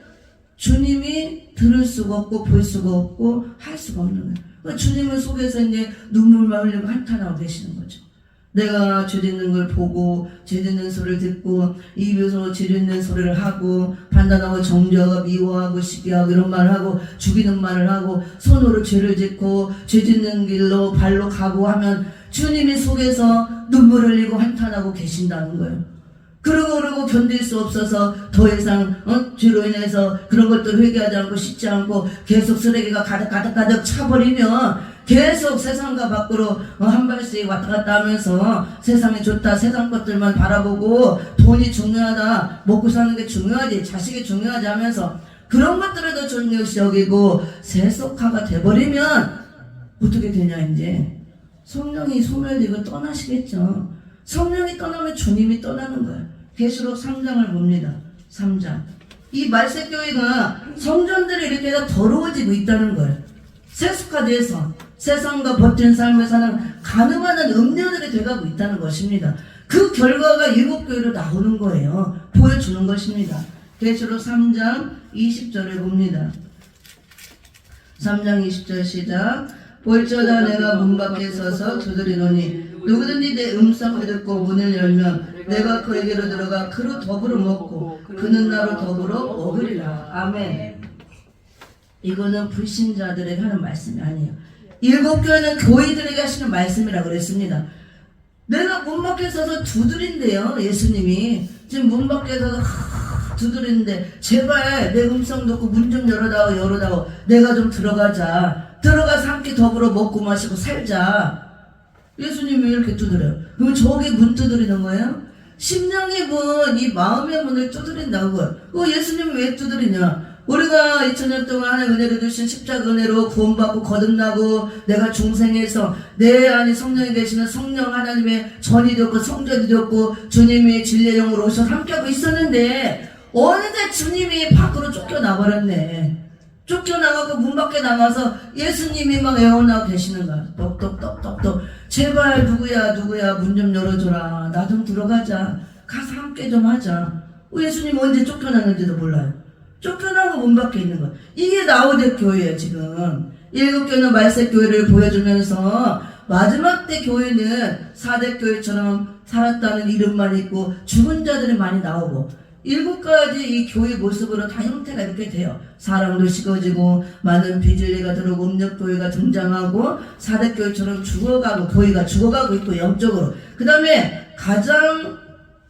주님이 들을 수가 없고 볼 수가 없고 할 수가 없는 거예요. 그러니까 주님을 속에서 이제 눈물만 흘리고 한탄하고 계시는 거죠. 내가 죄 짓는 걸 보고 죄 짓는 소리를 듣고 입에서 죄 짓는 소리를 하고 판단하고 정죄하고 미워하고 시기하고 이런 말을 하고 죽이는 말을 하고 손으로 죄를 짓고 죄 짓는 길로 발로 가고 하면 주님이 속에서 눈물을 흘리고 한탄하고 계신다는 거예요. 그러고 견딜 수 없어서 더 이상 죄로 인해서 그런 것들 회개하지 않고 씻지 않고 계속 쓰레기가 가득 차버리면 계속 세상과 밖으로 한 발씩 왔다 갔다 하면서 세상이 좋다, 세상 것들만 바라보고 돈이 중요하다, 먹고 사는 게 중요하지, 자식이 중요하지 하면서 그런 것들을 더 중요시 여기고 세속화가 돼버리면 어떻게 되냐. 이제 성령이 소멸되고 떠나시겠죠. 성령이 떠나면 주님이 떠나는 거예요. 계시록 3장을 봅니다. 3장. 이 말세교회가 성전들이 이렇게 다 더러워지고 있다는 거예요. 세속화돼서 세상과 버틴 삶을 사는 가늠하는 음료들이 돼가고 있다는 것입니다. 그 결과가 일곱 교회로 나오는 거예요. 보여주는 것입니다. 계시록 3장 20절에 봅니다. 3장 20절 시작. 볼지어다 내가 문 밖에 서서 두드리노니 누구든지 내 음성을 듣고 문을 열면 내가 그에게로 들어가 그로 더불어 먹고 그는 나로 더불어 먹으리라. 아멘. 이거는 불신자들에게 하는 말씀이 아니에요. 일곱 교회는 교회들에게 하시는 말씀이라고 그랬습니다. 내가 문 밖에 서서 두드린대요. 예수님이 지금 문 밖에 서서 두드리는데 제발 내 음성 듣고 문 좀 열어다오. 내가 좀 들어가서 함께 더불어 먹고 마시고 살자. 예수님이 왜 이렇게 두드려요? 그럼 저게 문 두드리는 거예요? 심령의 문, 이 마음의 문을 두드린다고요. 예수님이 왜 두드리냐? 우리가 2000년 동안 하나님 은혜를 주신 십자가 은혜로 구원받고 거듭나고 내가 중생에서 내 안에 성령이 계시는 성령 하나님의 전이 되었고 성전이 되었고 주님이 진리의 영으로 오셔서 함께하고 있었는데 어느새 주님이 밖으로 쫓겨나버렸네. 쫓겨나가고 문 밖에 나가서 예수님이 막 애원하고 계시는 거야. 똑똑똑똑똑. 제발 누구야 문 좀 열어줘라. 나 좀 들어가자. 가서 함께 좀 하자. 예수님 언제 쫓겨났는지도 몰라요. 쫓겨나고 문 밖에 있는 거야. 이게 라오데 교회예요. 지금 일곱 교회는 말세 교회를 보여주면서 마지막 때 교회는 사대 교회처럼 살았다는 이름만 있고 죽은 자들이 많이 나오고 일곱 가지 이 교회 모습으로 다 형태가 이렇게 돼요. 사랑도 식어지고 많은 비진리가 들어오고 음력교회가 등장하고 사대교회처럼 죽어가고 교회가 죽어가고 있고 영적으로. 그 다음에 가장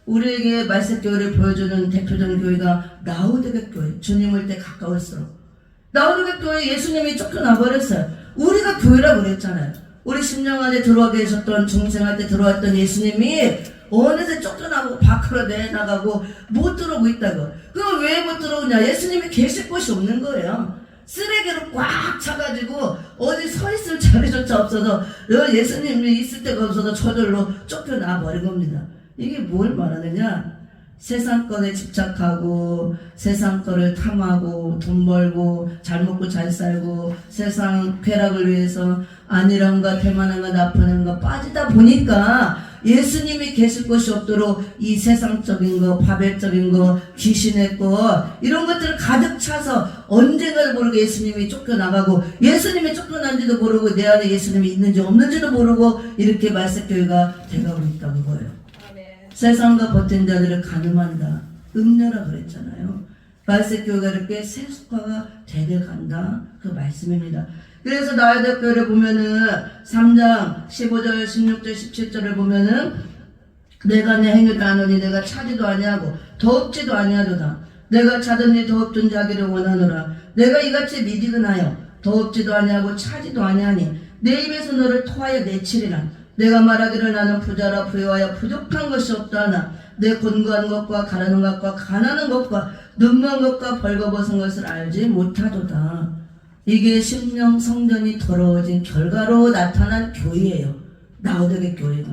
우리에게 말세교회를 보여주는 대표적인 교회가 라오디게 교회. 주님 올 때 가까울수록 라오디게 교회 예수님이 쫓겨나 버렸어요. 우리가 교회라고 그랬잖아요. 우리 10년 안에 들어와 계셨던 중생할 때 들어왔던 예수님이 어느새 쫓겨나고 밖으로 내나가고 못 들어오고 있다고. 그럼 왜 못 들어오냐? 예수님이 계실 곳이 없는 거예요. 쓰레기로 꽉 차가지고 어디 서 있을 자리조차 없어서 예수님이 있을 데가 없어서 저절로 쫓겨나 버린 겁니다. 이게 뭘 말하느냐? 세상 것에 집착하고 세상 거를 탐하고 돈 벌고 잘 먹고 잘 살고 세상 쾌락을 위해서 안일한 것, 대만한 것, 나쁜 것 빠지다 보니까 예수님이 계실 곳이 없도록 이 세상적인 거, 바벨적인 거, 귀신의 거 이런 것들을 가득 차서 언젠가도 모르게 예수님이 쫓겨나가고 예수님이 쫓겨난지도 모르고 내 안에 예수님이 있는지 없는지도 모르고 이렇게 말세교회가 돼가고 있다는 거예요. 세상과 버틴 자들을 가늠한다. 음녀라 그랬잖아요. 말세교회가 이렇게 세속화가 되어간다. 그 말씀입니다. 그래서 라오디게 교회를 보면은 3장 15절 16절 17절을 보면은 내가 내 행위를 아노니 내가 차지도 아니하고 더럽지도 아니하도다. 내가 차든지 더럽든지 하기를 원하노라. 내가 이같이 미지근하여 더럽지도 아니하고 차지도 아니하니 내 입에서 너를 토하여 내치리라. 내가 말하기를 나는 부자라 부유하여 부족한 것이 없다 하나 내 곤고한 것과 가라는 것과 가난한 것과 눈먼 것과 벌거벗은 것을 알지 못하도다. 이게 심령 성전이 더러워진 결과로 나타난 교회예요. 라오디게 교회가.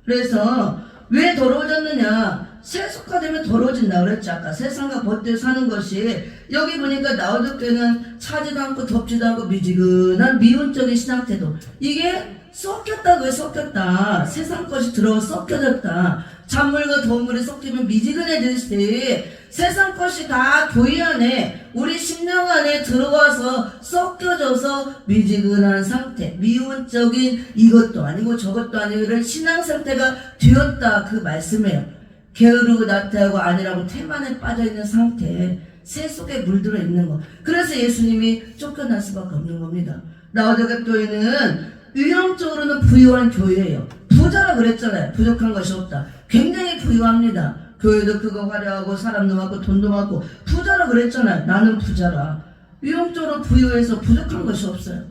그래서 왜 더러워졌느냐? 세속화되면 더러워진다 그랬죠. 아까 세상과 버텨 사는 것이 여기 보니까 라오디게 교회는 차지도 않고 덥지도 않고 미지근한 미운적인 신앙태도. 이게 섞였다고요. 섞였다. 세상 것이 들어와 섞여졌다. 찬물과 더운 물이 섞이면 미지근해지듯이 세상 것이 다 교회 안에 우리 심령 안에 들어와서 섞여져서 미지근한 상태, 미운적인 이것도 아니고 저것도 아니고 이런 신앙 상태가 되었다. 그 말씀이에요. 게으르고 나태하고 아니라고 태만에 빠져있는 상태, 새 속에 물들어 있는 거. 그래서 예수님이 쫓겨날 수밖에 없는 겁니다. 라오디게 교회는 유형적으로는 부유한 교회예요. 부자라 그랬잖아요. 부족한 것이 없다. 굉장히 부유합니다. 교회도 크고 화려하고 사람도 많고 돈도 많고 부자라 그랬잖아요. 나는 부자라. 유형적으로 부유해서 부족한 것이 없어요.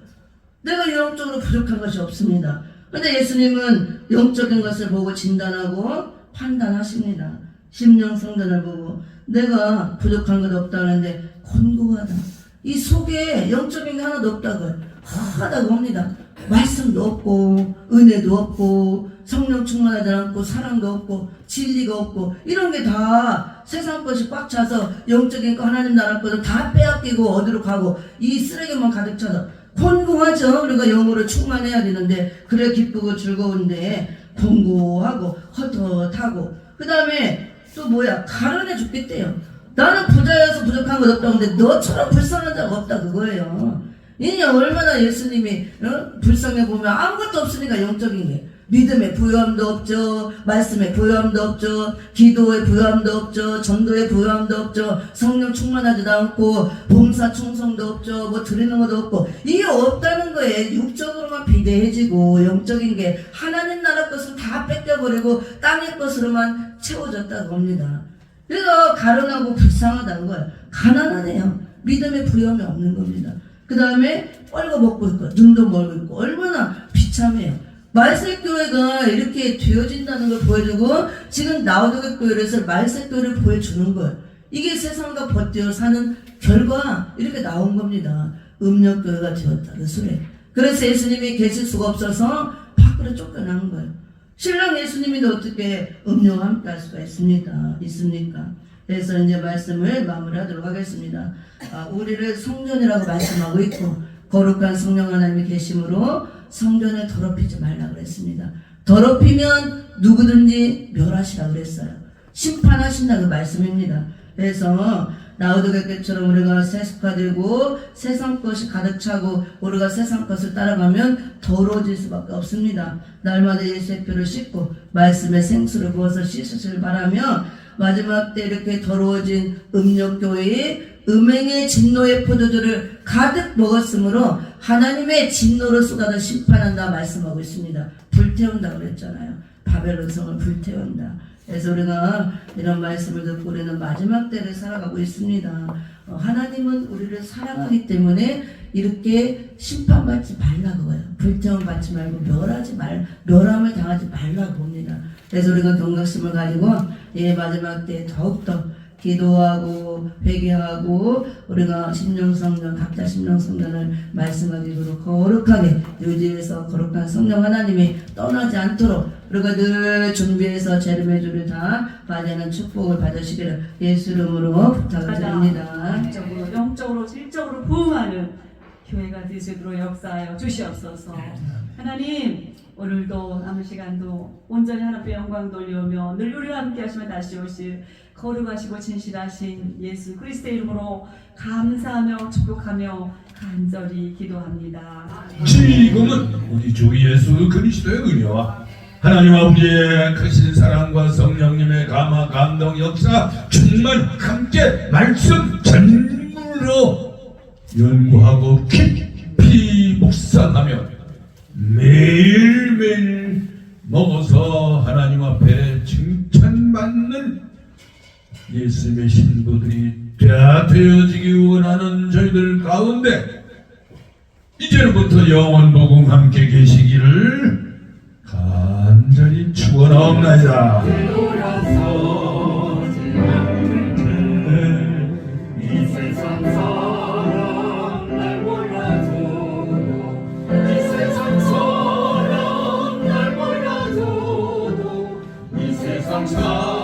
내가 유형적으로 부족한 것이 없습니다. 근데 예수님은 영적인 것을 보고 진단하고 판단하십니다. 심령 성전을 보고 내가 부족한 것 없다는데 곤고하다. 이 속에 영적인 게 하나도 없다고요. 허하다고 합니다. 말씀도 없고 은혜도 없고 성령 충만하지 않고 사랑도 없고 진리가 없고 이런 게 다 세상 것이 꽉 차서 영적인 거 하나님 나라 것을 다 빼앗기고 어디로 가고 이 쓰레기만 가득 차서 곤고하죠. 우리가 영으로 충만해야 되는데 그래 기쁘고 즐거운데 곤고하고 헛헛하고 그 다음에 또 뭐야 가련해 죽겠대요. 나는 부자여서 부족한 것 없다고 하는데 너처럼 불쌍한 자가 없다 그거예요. 이니 얼마나 예수님이 불쌍해 보면 아무것도 없으니까 영적인 게 믿음의 부요함도 없죠. 말씀의 부요함도 없죠. 기도의 부요함도 없죠. 전도의 부요함도 없죠. 성령 충만하지도 않고 봉사 충성도 없죠. 뭐 드리는 것도 없고 이게 없다는 거에 육적으로만 비대해지고 영적인 게 하나님 나라 것은 다 뺏겨버리고 땅의 것으로만 채워졌다고 합니다. 그래서 가련하고 불쌍하다는 거예요. 가난하네요. 믿음의 부요함이 없는 겁니다. 그 다음에 뻘거벗고 있고 눈도 멀고 있고 얼마나 비참해요. 말세교회가 이렇게 되어진다는 걸 보여주고 지금 라오디게 교회에서 말세교회를 보여주는 거예요. 이게 세상과 버텨 사는 결과 이렇게 나온 겁니다. 음력교회가 되었다. 그 소리. 그래서 예수님이 계실 수가 없어서 밖으로 쫓겨난 거예요. 신랑 예수님이 어떻게 음료와 함께 할 수가 있습니까? 그래서 이제 말씀을 마무리하도록 하겠습니다. 우리를 성전이라고 말씀하고 있고 거룩한 성령 하나님이 계심으로 성전을 더럽히지 말라 그랬습니다. 더럽히면 누구든지 멸하시라 그랬어요. 심판하신다 그 말씀입니다. 그래서 라우드게게처럼 우리가 세습화되고 세상 것이 가득 차고 우리가 세상 것을 따라가면 더러워질 수밖에 없습니다. 날마다 예수의 피를 씻고 말씀의 생수를 부어서 씻으시길 바라며 마지막 때 이렇게 더러워진 음욕교회에 음행의 진노의 포도주를 가득 먹었으므로 하나님의 진노로 쏟아져 심판한다 말씀하고 있습니다. 불태운다 그랬잖아요. 바벨론 성을 불태운다. 그래서 우리가 이런 말씀을 듣고 우리는 마지막 때를 살아가고 있습니다. 하나님은 우리를 사랑하기 때문에 이렇게 심판받지 말라고 해요. 불태움 받지 말고 멸함을 당하지 말라고 봅니다. 그래서 우리가 경각심을 가지고 마지막 때 더욱더 기도하고 회개하고 우리가 심령성전 각자 심령성전을 말씀하기로 거룩하게 유지해서 거룩한 성령 하나님이 떠나지 않도록 우리가 늘 준비해서 재림의 주를 다 맞이하는 축복을 받으시기를 예수 이름으로 부탁을 드립니다. 영적으로 질적으로 부흥하는 교회가 되시도록 역사하여 주시옵소서. 하나님 오늘도 남은 시간도 온전히 하나님께 영광 돌리오며 늘 우리와 함께 하시며 다시 오실 거룩하시고 진실하신 예수 그리스도의 이름으로 감사하며 축복하며 간절히 기도합니다. 지금은 우리 주 예수 그리스도의 은혜와 하나님 아버지의 크신 사랑과 성령님의 감화 감동 역사 정말 함께 말씀 전문으로 연구하고 깊이 묵상하며 매일매일 먹어서 하나님 앞에 칭찬받는 예수님의 신부들이 다 되어지기 원하는 저희들 가운데 이제부터 영원 복음 함께 계시기를 간절히 축원하옵나이다. 이 세상 사람 날 몰라줘도 이 세상 사람 날 몰라줘도 이 세상 사람